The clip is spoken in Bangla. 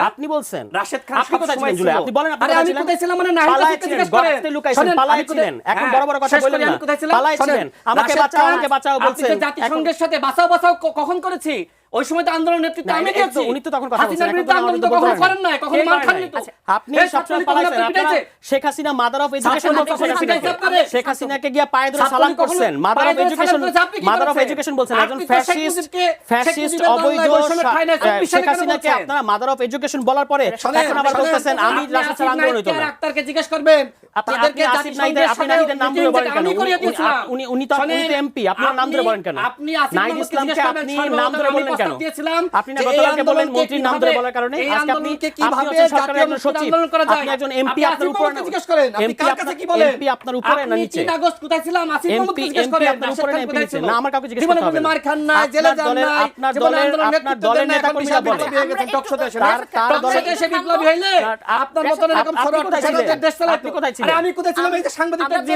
আপনি বলছেন রাশেদ খান আপনি কোথায় ছিলেন জুলাই? আপনি বলেন আপনি আরে কোথায় আমি ছিলেন? কোথায় ছিলাম মানে নাহিদ পালায় কাছে ছিলেন, জিজ্ঞেস করেন। গর্তে লুকাইছেন, শোনেন, পালায় আমি কোথায়- ছিলেন। এখন হ্যাঁ, বড় বড় কথা শেষ করি, বললেন না। আমি কোথায় ছিলাম? পালায় শোনেন, ছিলেন। আমাকে রাশেদ বাঁচাও, খান, আমাকে বাঁচাও আপনি বলছেন। তো জাতিসংঘের সাথে বাঁচাও বাঁচাও কখন করেছি? ওই সময় তো আন্দোলনের নেতৃত্ব না, আমি এই তো দিয়েছি। উনি তো তখন কথা বলছেন, হাসিনার এখন বিরুদ্ধে তো আন্দোলন আমাকে তো বলতে কখনো পারেন করেন না। নাই, কখনো কে মার করে খাননি নাই? তো। আচ্ছা, আপনি এই সবসময় ছাত্রলীগ পালাইছেন। কখনো আপনারা পিটাইছে? Sheikh Hasina mother of education Chhatra League বলতে কখনো শেখ হাসিনাকে। পিটাইছে? শেখ হাসিনাকে গিয়ে পায়ে ধরে সালাম ছাত্রলীগ কখনো করছেন। মাদার পায়ে অফ ধরে এডুকেশন, সালাম করেছে, আপনি কি মাদার অফ করেছেন? এডুকেশন বলছেন একজন আপনি তো শেখ ফ্যাসিস্ট, মুজিবকে, ফ্যাসিস্ট শেখ মুজিবের অবৈধ বাংলায় বৈষম্যের ঠাঁই নাই, 24 শেখ সালে কেন হাসিনাকে বলছেন? আপনারা মাদার অফ এডুকেশন বলার পরে শোনেন, এখন আবার শোনেন, বলতেছেন আমি আপনি রাশেদ আসিফ খান আন্দোলন হইতো নাহিদকে না। আর আক্তারকে জিজ্ঞেস করবেন। আপনি তাদেরকে আসিফ নাহিদের, জাতিসংঘের আপনি সাথে নাহিদের নাম ধরে মিটিং বলেন যেটা কেন? আমি করিয়ে দিয়েছিলাম। উনি তো শোনেন, এমপি, আপনার নাম ধরে বলেন কেন? আপনি আসিফ নাহিদ মাহমুদকে ইসলামকে জিজ্ঞেস করবেন, আপনি সর্বপ্রথম নাম ধরে আমি বললেন কেন? প্রস্তাব দিয়েছিলাম আপনি না যে এই গতকালকে বললেন আন্দোলনকে মন্ত্রীর নাম ধরে কিভাবে- বলার কারণে এই আজকে আপনি আন্দোলনকে আপনি কিভাবে হচ্ছেন সরকারের জাতীয় একজন মুক্তির সচিব, আন্দোলন করা যায়? আপনি একজন এমপি, আপনি আপনার আসিফ উপরে মাহমুদকে জিজ্ঞেস করেন, আপনি এমপি কার কাছে কি বলেন? এমপি আপনার উপরে না আপনি নিচে? 3 আগস্ট কোথায় ছিলাম? আসিফ মাহমুদকে এমপি জিজ্ঞেস করেন, আপনার রাশেদ উপরে খান এমপি কোথায় নিচে? ছিল? না, আমার কাউকে জিজ্ঞেস জীবনে করতে হবে কোনো না। মার খান নাই, জেলে যান নাই, আপনার জীবনে দলের আন্দোলনের আপনার নেতৃত্ব দলের দেন নাই, নেতা এখন কর্মীরা বিশাল বলে বিপ্লবী হয়ে গেছেন, টকশোতে এসে। তার দলের টকশোতে এসে বিপ্লবী হইলে আপনার মতন এরকম আপনি সরোয়ার কোথায় ঠাকুরের ছিলেন? দেশ চালাতো। আপনি কোথায় আরে ছিলেন? আমি কোথায় ছিলাম? এই যে সাংবাদিকদের জিজ্ঞেস